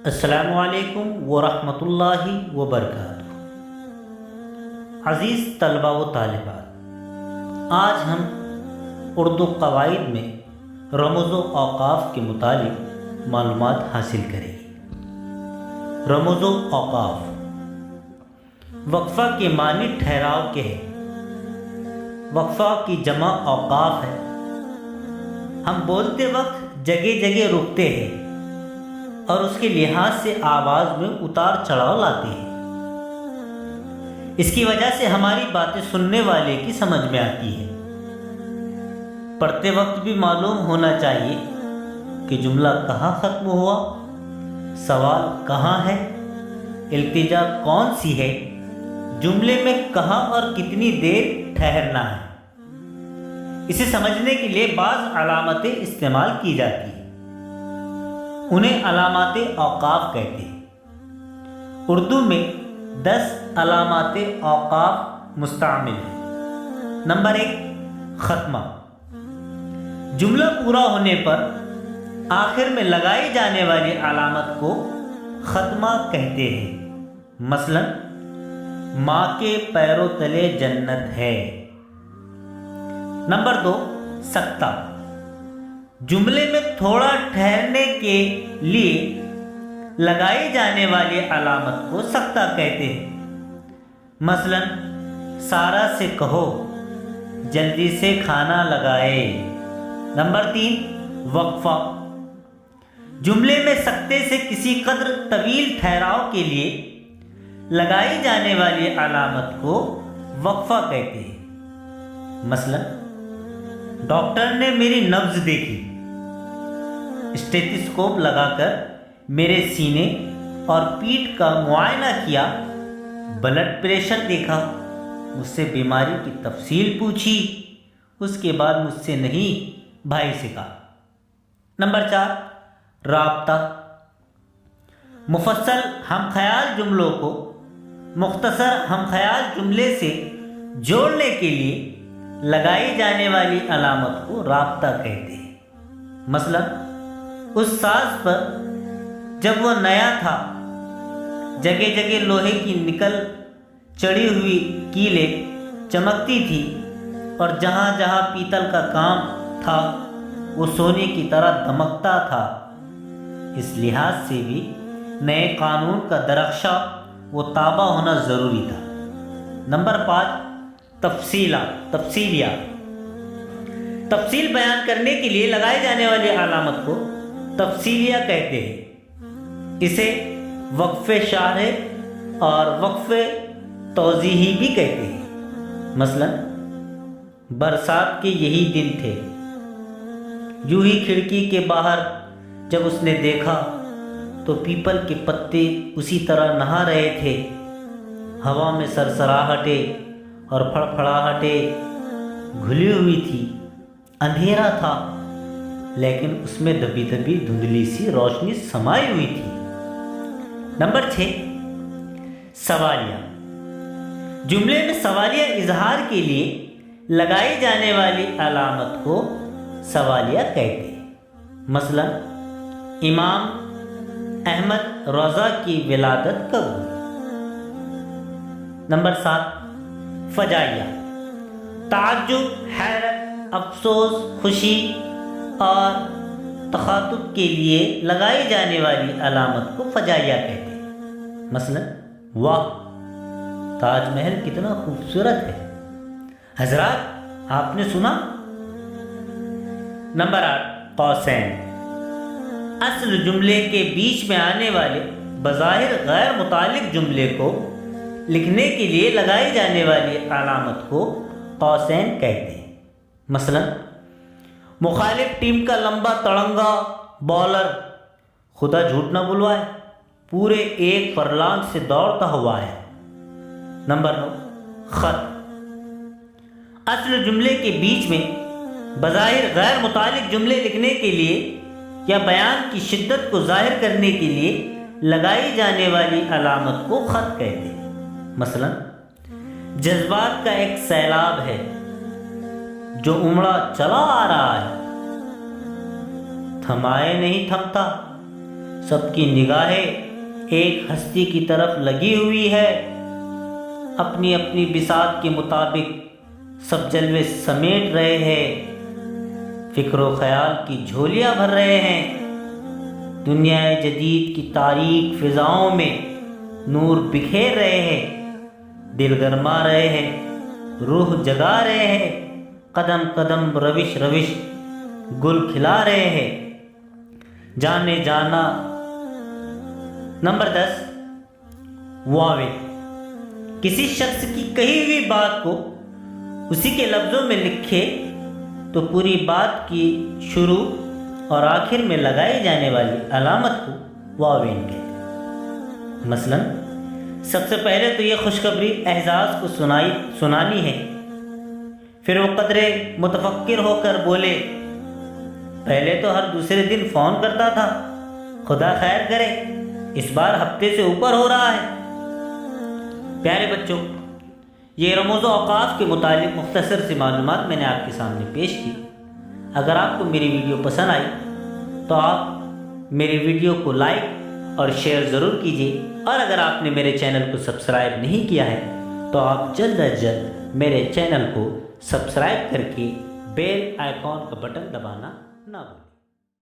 السلام علیکم ورحمۃ اللہ وبرکاتہ۔ عزیز طلبہ و طالبات، آج ہم اردو قواعد میں رموز و اوقاف کے متعلق معلومات حاصل کریں گے۔ رموز و اوقاف وقفہ کے معنی ٹھہراؤ کے ہے۔ وقفہ کی جمع اوقاف ہے۔ ہم بولتے وقت جگہ جگہ رکتے ہیں اور اس کے لحاظ سے آواز میں اتار چڑھاؤ لاتے ہیں۔ اس کی وجہ سے ہماری باتیں سننے والے کی سمجھ میں آتی ہے۔ پڑھتے وقت بھی معلوم ہونا چاہیے کہ جملہ کہاں ختم ہوا، سوال کہاں ہے، التجا کون سی ہے، جملے میں کہاں اور کتنی دیر ٹھہرنا ہے۔ اسے سمجھنے کے لیے بعض علامتیں استعمال کی جاتی ہیں۔ انہیں علامات اوقاف کہتے ہیں۔ اردو میں 10 علامات اوقاف مستعمل ہیں۔ نمبر 1، ختمہ۔ جملہ پورا ہونے پر آخر میں لگائی جانے والی علامت کو ختمہ کہتے ہیں۔ مثلا ماں کے پیروں تلے جنت ہے۔ نمبر 2، سکتہ۔ جملے میں تھوڑا ٹھہرنے کے لیے لگائی جانے والی علامت کو سکتہ کہتے ہیں۔ مثلا سارا سے کہو جلدی سے کھانا لگائے۔ نمبر 3، وقفہ۔ جملے میں سکتے سے کسی قدر طویل ٹھہراؤ کے لیے لگائی جانے والی علامت کو وقفہ کہتے ہیں۔ مثلا ڈاکٹر نے میری نبض دیکھی، اسٹیتھوسکوپ لگا کر میرے سینے اور پیٹھ کا معائنہ کیا، بلڈ پریشر دیکھا، مجھ سے بیماری کی تفصیل پوچھی، اس کے بعد مجھ سے نہیں بھائی سے کہا۔ نمبر 4، رابطہ۔ مفصل ہم خیال جملوں کو مختصر ہم خیال جملے سے جوڑنے کے لیے لگائی جانے والی علامت کو رابطہ کہتے ہیں۔ مثلا اس ساز پر جب وہ نیا تھا جگہ جگہ لوہے کی نکل چڑھی ہوئی کیلیں چمکتی تھی اور جہاں جہاں پیتل کا کام تھا وہ سونے کی طرح دمکتا تھا۔ اس لحاظ سے بھی نئے قانون کا درخشاں و تابع ہونا ضروری تھا۔ نمبر 5، تفصیلیہ۔ تفصیل بیان کرنے کے لیے لگائی جانے والی علامت کو تفصیلیہ کہتے ہیں۔ اسے وقف شارح اور وقف توضیحی بھی کہتے ہیں۔ مثلا برسات کے یہی دن تھے، یوں ہی کھڑکی کے باہر جب اس نے دیکھا تو پیپل کے پتے اسی طرح نہا رہے تھے، ہوا میں سرسراہٹیں اور پھڑپھڑاہٹیں گھلی ہوئی تھی، اندھیرا تھا لیکن اس میں دبی دبی دھندلی سی روشنی سمائی ہوئی تھی۔ نمبر 6، سوالیہ۔ جملے میں سوالیہ اظہار کے لیے لگائی جانے والی علامت کو سوالیہ کہتے ہیں۔ مثلا امام احمد رضا کی ولادت کب ہوئی؟ نمبر 7، فجائیہ۔ تعجب، حیرت، افسوس، خوشی اور تخاطب کے لیے لگائی جانے والی علامت کو فجائیہ کہتے ہیں۔ مثلا واہ، تاج محل کتنا خوبصورت ہے، حضرات آپ نے سنا؟ نمبر 8، قوسین۔ اصل جملے کے بیچ میں آنے والے بظاہر غیر متعلق جملے کو لکھنے کے لیے لگائی جانے والی علامت کو قوسین کہتے ہیں۔ مثلا مخالف ٹیم کا لمبا تڑنگا بالر، خدا جھوٹ نہ بلوائے، پورے 1 فرلانگ سے دوڑتا ہوا ہے۔ نمبر 9، خط۔ اصل جملے کے بیچ میں بظاہر غیر متعلق جملے لکھنے کے لیے یا بیان کی شدت کو ظاہر کرنے کے لیے لگائی جانے والی علامت کو خط کہتے ہیں۔ مثلا جذبات کا ایک سیلاب ہے جو امڑا چلا آ رہا ہے، تھمائے نہیں تھمتا، سب کی نگاہیں ایک ہستی کی طرف لگی ہوئی ہے، اپنی اپنی بساط کے مطابق سب جلوے سمیٹ رہے ہیں، فکر و خیال کی جھولیاں بھر رہے ہیں، دنیا جدید کی تاریک فضاؤں میں نور بکھیر رہے ہیں، دل گرما رہے ہیں، روح جگا رہے ہیں، قدم قدم روش روش گل کھلا رہے ہیں، جانے جانا۔ نمبر 10، واویل۔ کسی شخص کی کہی ہوئی بات کو اسی کے لفظوں میں لکھے تو پوری بات کی شروع اور آخر میں لگائی جانے والی علامت کو واویل کہتے ہیں۔ مثلا سب سے پہلے تو یہ خوشخبری اعزاز کو سنانی ہے، پھر وہ قدرے متفکر ہو کر بولے، پہلے تو ہر دوسرے دن فون کرتا تھا، خدا خیر کرے اس بار ہفتے سے اوپر ہو رہا ہے۔ پیارے بچوں، یہ رموز و اوقاف کے متعلق مختصر سی معلومات میں نے آپ کے سامنے پیش کی۔ اگر آپ کو میری ویڈیو پسند آئی تو آپ میری ویڈیو کو لائک اور شیئر ضرور کیجیے، اور اگر آپ نے میرے چینل کو سبسکرائب نہیں کیا ہے تو آپ جلد از جلد میرے چینل کو سبسکرائب کر کے بیل آئیکن کا بٹن دبانا نہ بھولیں۔